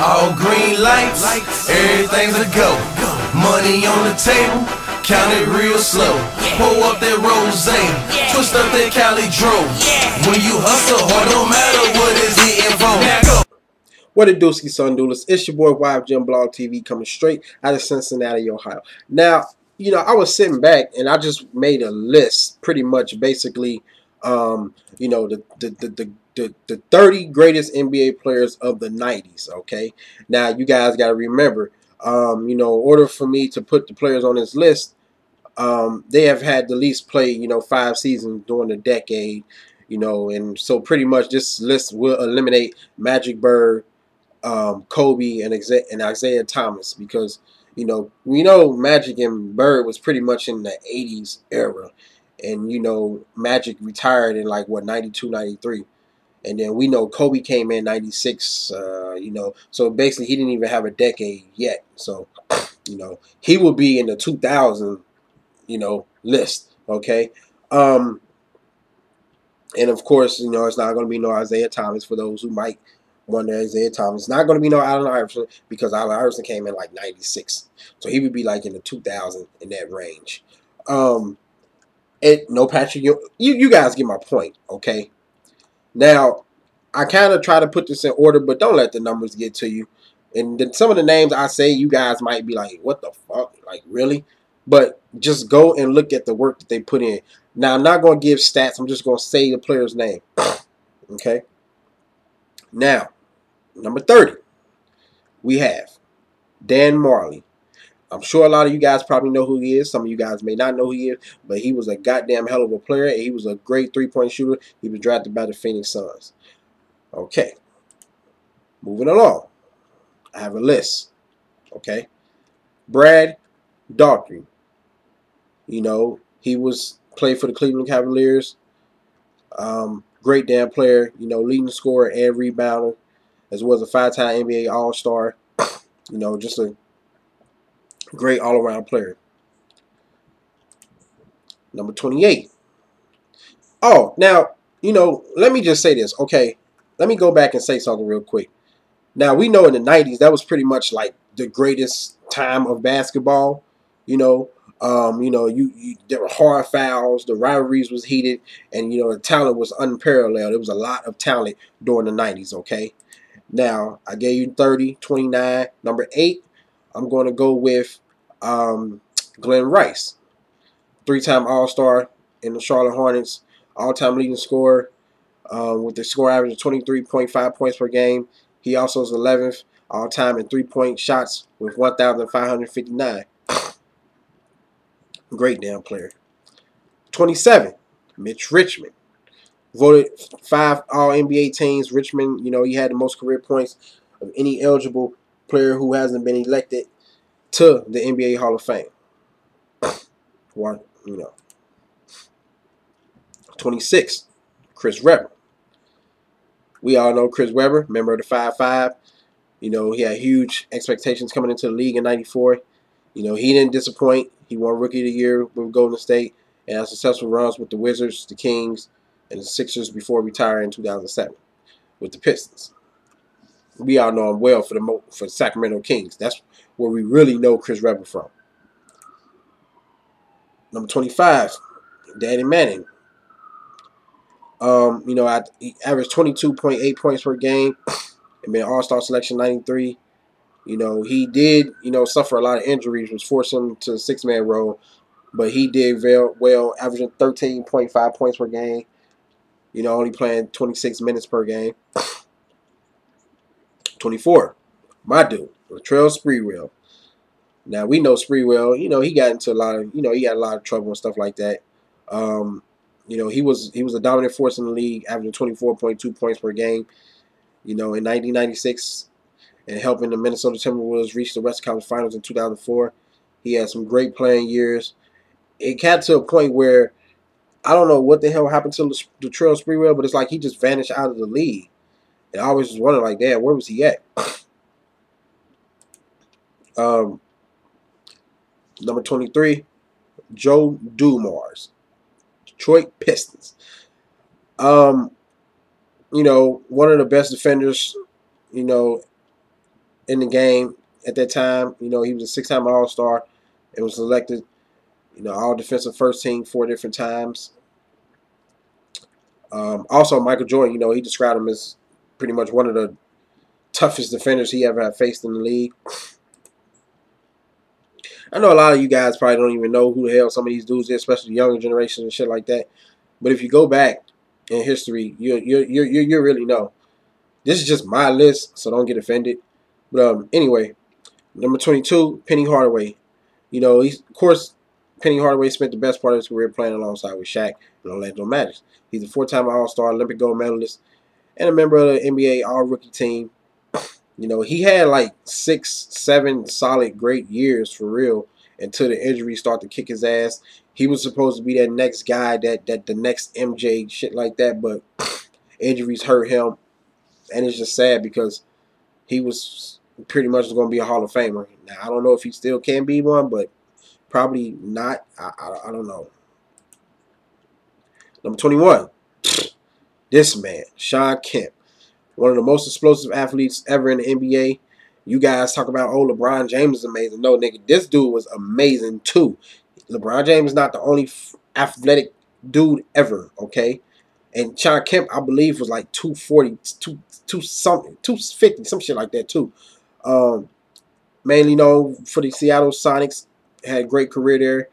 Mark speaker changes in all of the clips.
Speaker 1: All green lights, everything's a go. Money on the table, count it real slow. Pull up that rose, twist up that Cali Dro. When you hustle hard, no matter what is hitting for. Now go.
Speaker 2: What it do, son doodles? It's your boy YfgmBlogTv coming straight out of Cincinnati, Ohio. Now, you know, I was sitting back and I just made a list, pretty much, basically, you know, the 30 greatest NBA players of the 90s. Okay, now you guys got to remember, you know, in order for me to put the players on this list, they have had to at least play, you know, 5 seasons during the decade, you know, and so pretty much this list will eliminate Magic, Bird, Kobe, and Isaiah Thomas, because you know, we know Magic and Bird was pretty much in the 80s era, and you know, Magic retired in like what, 92, 93, and then we know Kobe came in 96, you know, so basically he didn't even have a decade yet, so you know, he will be in the 2000, you know, list. Okay, and of course, you know, it's not going to be no Isaiah Thomas for those who might wonder. Isaiah Thomas. It's not going to be no Allen Iverson, because Allen Iverson came in like 96. So he would be like in the 2000, in that range. No Patrick. You guys get my point, okay? Now, I kind of try to put this in order, but don't let the numbers get to you. And some of the names I say, you guys might be like, what the fuck? Like, really? But just go and look at the work that they put in. Now, I'm not going to give stats. I'm just going to say the player's name. Okay? Now, number 30, we have Dan Marley. I'm sure a lot of you guys probably know who he is. Some of you guys may not know who he is, but he was a goddamn hell of a player, and he was a great three-point shooter. He was drafted by the Phoenix Suns. Okay. Moving along. I have a list. Okay. Brad Daugherty. You know, he played for the Cleveland Cavaliers. Great damn player. You know, leading scorer and rebounder, as well as a 5-time NBA All-Star. You know, just a great all-around player. Number 28. Oh, now, you know, let me just say this, okay? Let me go back and say something real quick. Now, we know in the 90s, that was pretty much like the greatest time of basketball. You know, there were hard fouls, the rivalries was heated, and, you know, the talent was unparalleled. There was a lot of talent during the 90s, okay? Now, I gave you 30, 29. Number 8, I'm going to go with Glenn Rice. 3-time All-Star in the Charlotte Hornets. All-time leading scorer with the score average of 23.5 points per game. He also is 11th all-time in three-point shots with 1,559. Great damn player. 27, Mitch Richmond. Voted 5 All-NBA teams. Richmond, you know, he had the most career points of any eligible player who hasn't been elected to the NBA Hall of Fame. One, you know. 26, Chris Webber. We all know Chris Webber, member of the 5-5. You know, he had huge expectations coming into the league in '94. You know, he didn't disappoint. He won Rookie of the Year with Golden State and had successful runs with the Wizards, the Kings, and the Sixers before retiring in 2007 with the Pistons. We all know him well for the Sacramento Kings. That's where we really know Chris Webber from. Number 25, Danny Manning. You know, he averaged 22.8 points per game and been All-Star selection '93. You know, he did, you know, suffer a lot of injuries, which forced him to the 6-man role, but he did very well, averaging 13.5 points per game. You know, only playing 26 minutes per game. 24, my dude, Latrell Spreell. Now, we know Spreell, you know, he got into a lot of, you know, he had a lot of trouble and stuff like that. You know, he was a dominant force in the league, averaging 24.2 points per game, you know, in 1996, and helping the Minnesota Timberwolves reach the Western Conference Finals in 2004. He had some great playing years. It got to a point where I don't know what the hell happened to Latrell Spreell, but it's like he just vanished out of the league. And I always was wondering, like, damn, where was he at? Number 23, Joe Dumars, Detroit Pistons. You know, one of the best defenders, you know, in the game at that time. You know, he was a 6-time All-Star and was selected, you know, all defensive first team 4 different times. Also, Michael Jordan, you know, he described him as pretty much one of the toughest defenders he ever had faced in the league. I know a lot of you guys probably don't even know who the hell some of these dudes is, especially the younger generation and shit like that. But if you go back in history, you really know. This is just my list, so don't get offended. But anyway, number 22, Penny Hardaway. You know, of course, Penny Hardaway spent the best part of his career playing alongside with Shaq and Orlando Magic. He's a 4-time All-Star, Olympic gold medalist, and a member of the NBA All-Rookie team. You know, he had like 6, 7 solid, great years for real until the injuries start to kick his ass. He was supposed to be that next guy, that the next MJ, shit like that, but injuries hurt him, and it's just sad because he was pretty much going to be a Hall of Famer. Now, I don't know if he still can be one, but probably not. I don't know. Number 21, this man, Shawn Kemp. One of the most explosive athletes ever in the NBA. You guys talk about, oh, LeBron James is amazing. No, nigga, this dude was amazing too. LeBron James is not the only athletic dude ever, okay? And Shawn Kemp, I believe, was like 240, 250, some shit like that too. Mainly known for the Seattle Sonics. Had a great career there.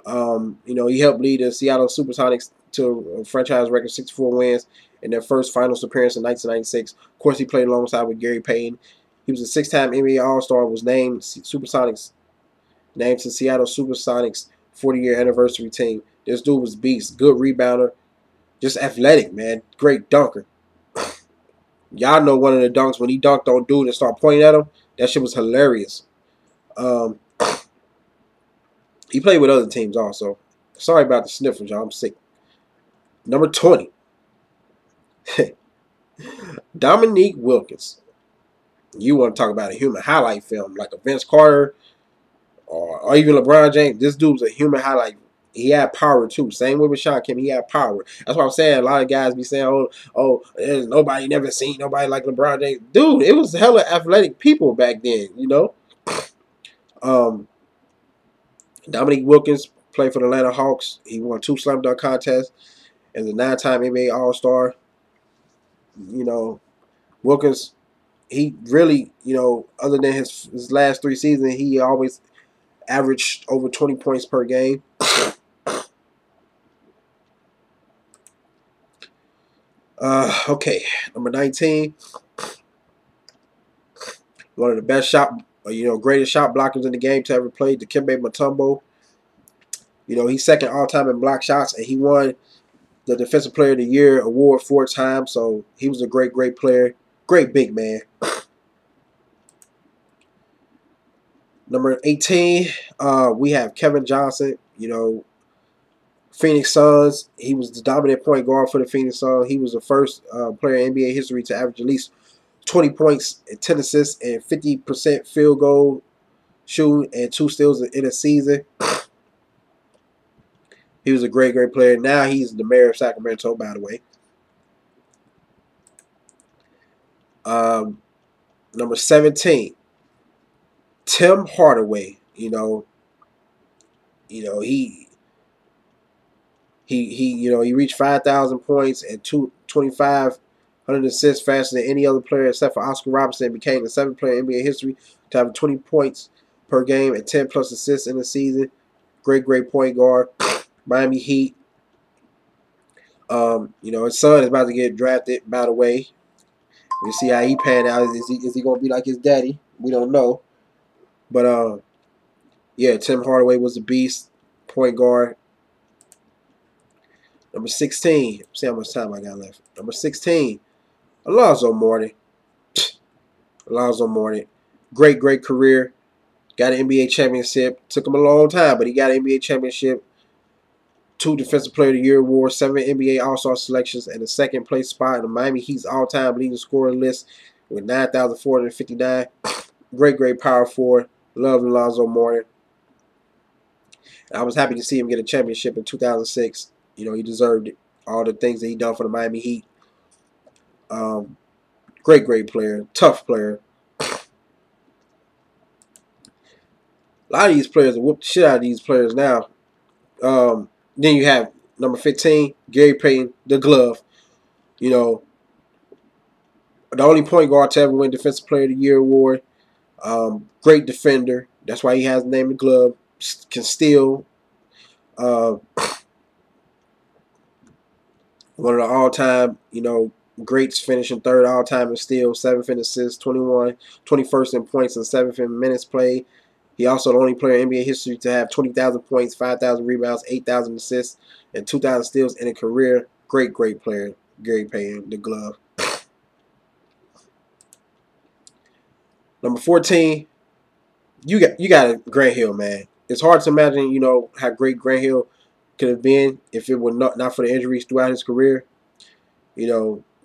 Speaker 2: You know, he helped lead the Seattle Supersonics to a franchise record 64 wins in their first finals appearance in 1996. Of course, he played alongside with Gary Payton. He was a 6-time NBA All-Star, was named Supersonics, named to Seattle Supersonics 40-year anniversary team. This dude was beast, good rebounder, just athletic, man, great dunker. Y'all know one of the dunks when he dunked on dude and started pointing at him. That shit was hilarious. He played with other teams also. Sorry about the sniffles, y'all. I'm sick. Number 20. Dominique Wilkins. You want to talk about a human highlight film like a Vince Carter or even LeBron James. This dude's a human highlight. He had power too. Same way with Shawn Kemp. He had power. That's what I'm saying. A lot of guys be saying, oh, there's nobody never seen nobody like LeBron James. Dude, it was hella athletic people back then, you know. Dominique Wilkins played for the Atlanta Hawks. He won 2 slam dunk contests as a 9-time NBA All-Star. You know, Wilkins, he really, you know, other than his last 3 seasons, he always averaged over 20 points per game. Okay, number 19. One of the best greatest shot blockers in the game to ever play, Dikembe Mutombo. You know, he's second all-time in block shots, and he won the Defensive Player of the Year award 4 times. So he was a great, great player. Great big man. Number 18, we have Kevin Johnson. You know, Phoenix Suns. He was the dominant point guard for the Phoenix Suns. He was the first player in NBA history to average at least 20 points and 10 assists and 50% field goal shooting and 2 steals in a season. He was a great, great player. Now he's the mayor of Sacramento, by the way. Number 17, Tim Hardaway. You know, he reached 5,000 points and 2,500 assists faster than any other player except for Oscar Robertson. And became the 7th player in NBA history to have 20 points per game and 10 plus assists in the season. Great, great point guard. Miami Heat. You know, his son is about to get drafted, by the way. We'll see how he pan out. Is he going to be like his daddy? We don't know. But, yeah, Tim Hardaway was a beast. Point guard. Number 16. See how much time I got left. Number 16. Alonzo Mourning. Alonzo Mourning. Great, great career. Got an NBA championship. Took him a long time, but he got an NBA championship. 2 Defensive Player of the Year awards, 7 NBA All-Star selections, and a 2nd place spot in the Miami Heat's all-time leading scorer list with 9,459. Great, great power forward. Love Alonzo Mourning. I was happy to see him get a championship in 2006. You know, he deserved it. All the things that he done for the Miami Heat. Great, great player. Tough player. A lot of these players whoop the shit out of these players now. Then you have number 15, Gary Payton, the glove. You know, the only point guard to ever win Defensive Player of the Year award. Great defender. That's why he has the name the glove. Can steal. One of the all-time, greats, finishing third all-time in steals, 7th in assists, 21st in points, and 7th in minutes played. He also the only player in NBA history to have 20,000 points, 5,000 rebounds, 8,000 assists, and 2,000 steals in a career. Great player, Gary Payton, the glove. Number 14, you got Grant Hill, man. It's hard to imagine, how great Grant Hill could have been if it were not for the injuries throughout his career.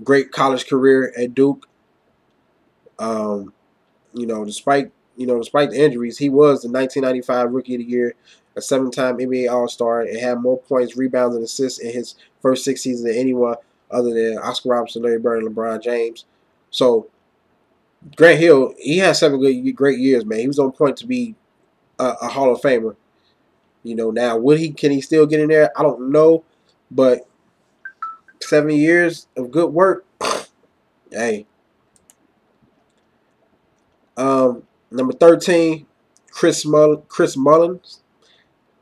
Speaker 2: Great college career at Duke. Despite the injuries, he was the 1995 Rookie of the Year, a 7-time NBA All-Star, and had more points, rebounds, and assists in his first 6 seasons than anyone other than Oscar Robertson, Larry Bird, and LeBron James. So Grant Hill, he had 7 great years, man. He was on point to be a Hall of Famer. Now can he still get in there? I don't know, but 7 years of good work. Hey. Number 13, Chris Mullin,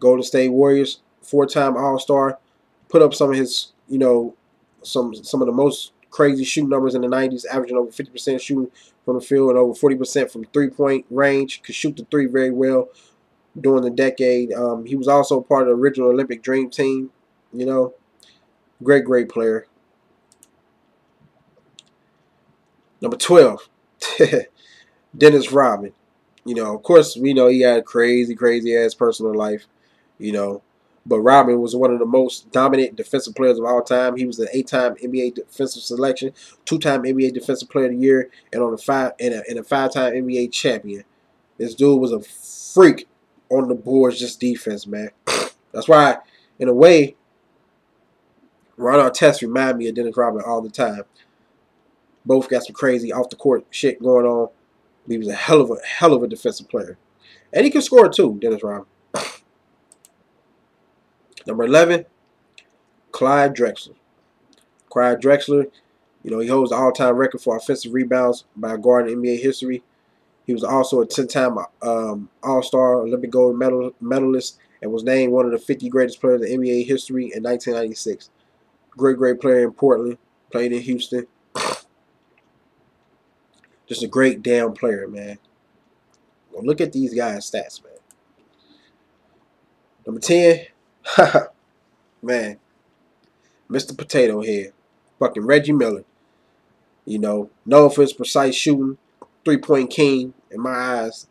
Speaker 2: Golden State Warriors, 4-time All-Star. Put up some of his, some of the most crazy shooting numbers in the 90s, averaging over 50% shooting from the field and over 40% from three-point range. Could shoot the three very well during the decade. He was also part of the original Olympic Dream Team. Great player. Number 12, Dennis Rodman. Of course, we know he had a crazy ass personal life, But Rodman was one of the most dominant defensive players of all time. He was an 8-time NBA defensive selection, 2-time NBA Defensive Player of the Year, and a 5-time NBA champion. This dude was a freak on the boards, just defense, man. That's why, in a way, Ron Artest remind me of Dennis Rodman all the time. Both got some crazy off the court shit going on. He was a hell of a defensive player. And he can score too, Dennis Rodman. Number 11, Clyde Drexler. Clyde Drexler, he holds the all-time record for offensive rebounds by a guard in NBA history. He was also a 10-time All-Star, Olympic gold medalist, and was named one of the 50 greatest players in NBA history in 1996. Great player in Portland. Played in Houston. Just a great damn player, man. Well, look at these guys' stats, man. Number 10, man, Mr. Potato Head, fucking Reggie Miller. Known for his precise shooting, 3-point king in my eyes.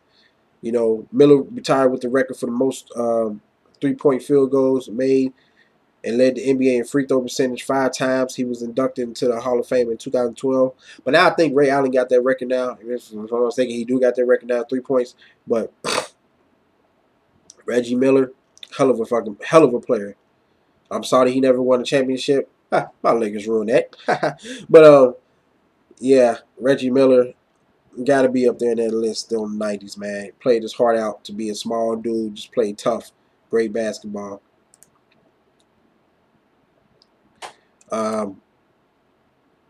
Speaker 2: Miller retired with the record for the most 3-point field goals made and led the NBA in free throw percentage 5 times. He was inducted into the Hall of Fame in 2012. But now I think Ray Allen got that record now. If I'm not mistaken, he do got that record now, 3 points. But Reggie Miller, hell of a player. I'm sorry he never won a championship. My Lakers ruined that. But yeah, Reggie Miller got to be up there in that list still in the 90s, man. Played his heart out to be a small dude, just played tough. Great basketball.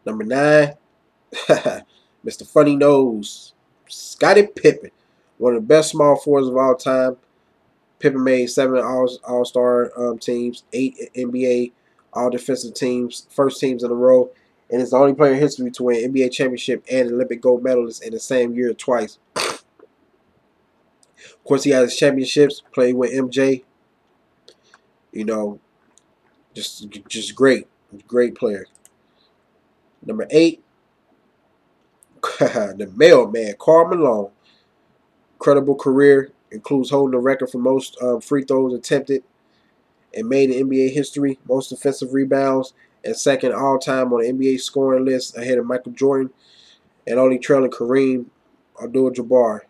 Speaker 2: Number 9, Mr. Funny Nose, Scottie Pippen, one of the best small forwards of all time. Pippen made 7 All-Star teams, 8 NBA All-Defensive teams, first teams in a row, and is the only player in history to win NBA championship and Olympic gold medalist in the same year twice. Of course, he has his championships, played with MJ. Just great player. Number 8, the Mailman, Karl Malone. Incredible career, includes holding the record for most free throws attempted and made in NBA history, most defensive rebounds, and second all-time on the NBA scoring list ahead of Michael Jordan and only trailing Kareem Abdul-Jabbar.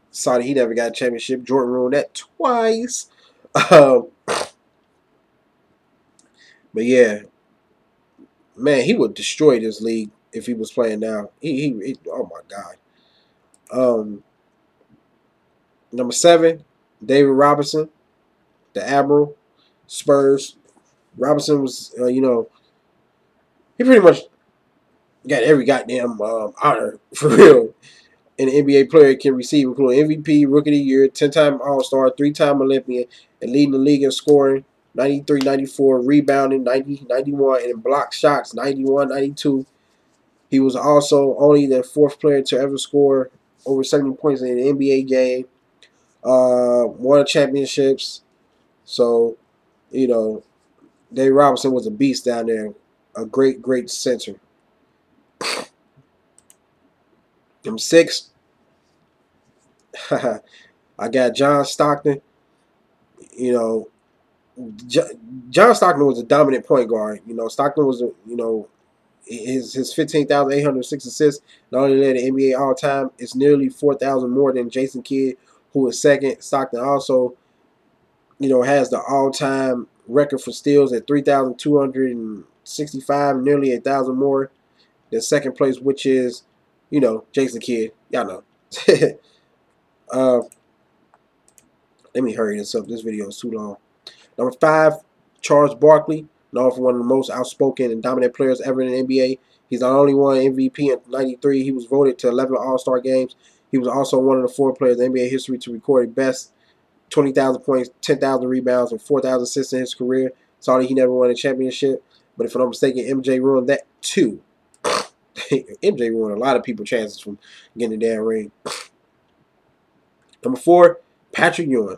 Speaker 2: Sorry, he never got a championship. Jordan ruined that twice. But yeah, man, he would destroy this league if he was playing now. He oh my God. Number 7, David Robinson, the Admiral, Spurs. Robinson was, he pretty much got every goddamn honor for real an NBA player can receive, including MVP, Rookie of the Year, 10-time All-Star, 3-time Olympian, and leading the league in scoring, 93, 94, rebounding, 90, 91, and in block shots, 91, 92. He was also only the 4th player to ever score over 70 points in an NBA game. Won championships. So, Dave Robinson was a beast down there. A great, great center. Number 6, I got John Stockton. John Stockton was a dominant point guard. Stockton was his 15,806 assists not only led the NBA all time, it's nearly 4,000 more than Jason Kidd, who was second. Stockton also, has the all-time record for steals at 3,265, nearly 1,000 more than second place, which is, Jason Kidd. Y'all know. Let me hurry this up. This video is too long. Number 5, Charles Barkley, known for one of the most outspoken and dominant players ever in the NBA. He's not only won MVP in '93, he was voted to 11 All-Star games. He was also one of the 4 players in NBA history to record a best 20,000 points, 10,000 rebounds, and 4,000 assists in his career. Sorry he never won a championship, but if I'm not mistaken, MJ ruined that too. MJ ruined a lot of people's chances from getting the damn ring. Number 4, Patrick Ewing.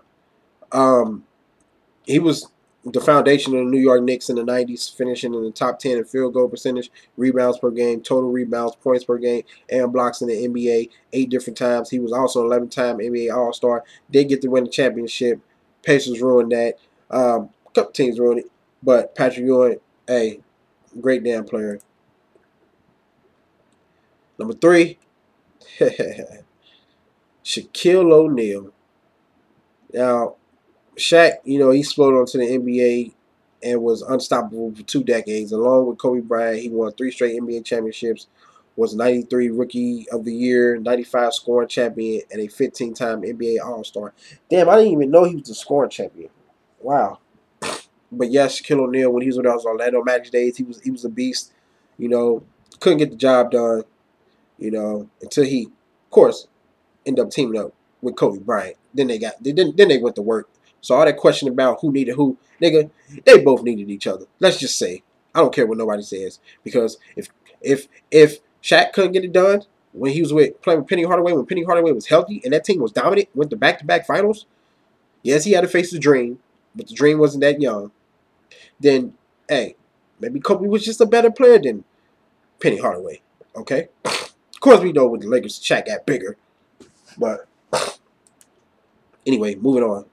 Speaker 2: He was the foundation of the New York Knicks in the 90s, finishing in the top 10 in field goal percentage, rebounds per game, total rebounds, points per game, and blocks in the NBA 8 different times. He was also an 11-time NBA All-Star. Did get to win the championship. Pacers ruined that. A couple teams ruined it. But Patrick Ewing, hey, great damn player. Number 3, Shaquille O'Neal. Now, Shaq, he exploded onto the NBA and was unstoppable for 2 decades. Along with Kobe Bryant, he won 3 straight NBA championships, was 93 Rookie of the Year, 95 scoring champion, and a 15-time NBA All-Star. Damn, I didn't even know he was the scoring champion. Wow. But yes, Shaquille O'Neal, when he was with us Orlando Magic days, he was a beast. Couldn't get the job done, until he, of course, ended up teaming up with Kobe Bryant. Then they went to work. So all that question about who needed who, nigga, they both needed each other. Let's just say. I don't care what nobody says. Because if Shaq couldn't get it done when he was playing with Penny Hardaway, when Penny Hardaway was healthy and that team was dominant, went to back-to-back finals, yes, he had to face the dream, but the dream wasn't that young. Then, hey, maybe Kobe was just a better player than Penny Hardaway. Okay? Of course we know with the Lakers, Shaq got bigger. But anyway, moving on.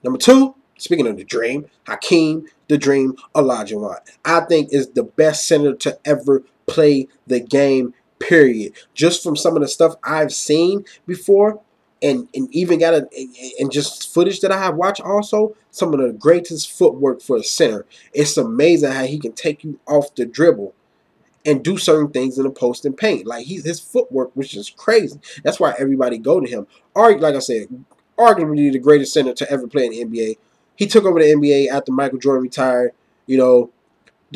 Speaker 2: Number 2, speaking of the dream, Hakeem the Dream Olajuwon. I think is the best center to ever play the game, period. Just from some of the stuff I've seen before, and even and just footage that I have watched also, some of the greatest footwork for a center. It's amazing how he can take you off the dribble and do certain things in the post and paint. Like his footwork was just crazy. That's why everybody go to him. Like I said, arguably the greatest center to ever play in the NBA. He took over the NBA after Michael Jordan retired. The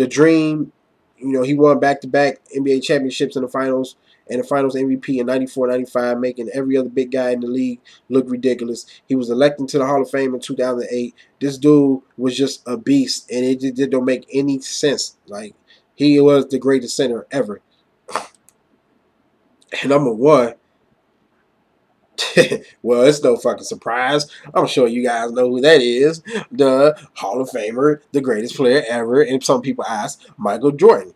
Speaker 2: dream, he won back-to-back NBA championships in the finals and the finals MVP in 94, 95, making every other big guy in the league look ridiculous. He was elected to the Hall of Fame in 2008. This dude was just a beast, and it just don't make any sense. Like, he was the greatest center ever. And number 1, well, it's no fucking surprise. I'm sure you guys know who that is. The Hall of Famer, the greatest player ever. And some people ask, Michael Jordan.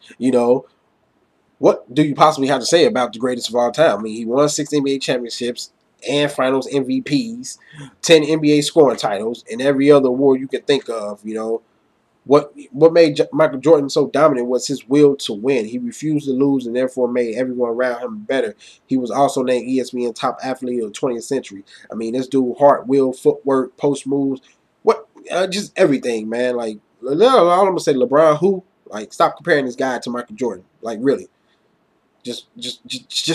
Speaker 2: What do you possibly have to say about the greatest of all time? I mean, he won 6 NBA championships and finals MVPs, 10 NBA scoring titles, and every other award you can think of, What made Michael Jordan so dominant was his will to win. He refused to lose and therefore made everyone around him better. He was also named ESPN Top Athlete of the 20th Century. I mean, this dude, heart, will, footwork, post moves, just everything, man. Like, all I'm going to say, LeBron, who? Like, stop comparing this guy to Michael Jordan. Like, really. Just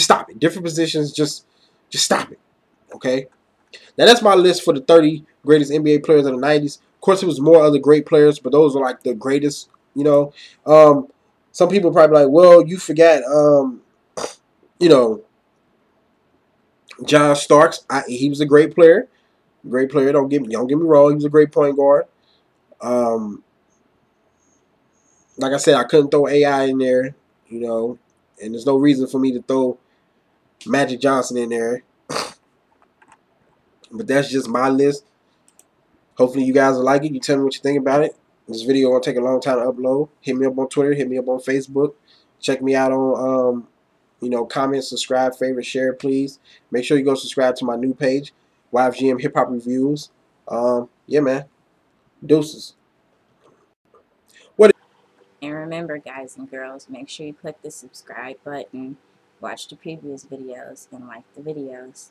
Speaker 2: stop it. Different positions, just stop it. Okay? Now that's my list for the 30 greatest NBA players of the 90s. Of course, it was more other great players, but those are like the greatest. You know, some people probably like, well, you forgot, you know, John Starks. He was a great player. Great player. Don't get me wrong. He was a great point guard. Um, like I said, I couldn't throw AI in there. You know, and there's no reason for me to throw Magic Johnson in there. But that's just my list. Hopefully you guys will like it. You tell me what you think about it. This video will take a long time to upload. Hit me up on Twitter. Hit me up on Facebook. Check me out on, comment, subscribe, favorite, share, please. Make sure you go subscribe to my new page, YfgM Hip Hop Reviews. Yeah, man. Deuces. What?
Speaker 3: And remember, guys and girls, make sure you click the subscribe button, watch the previous videos, and like the videos.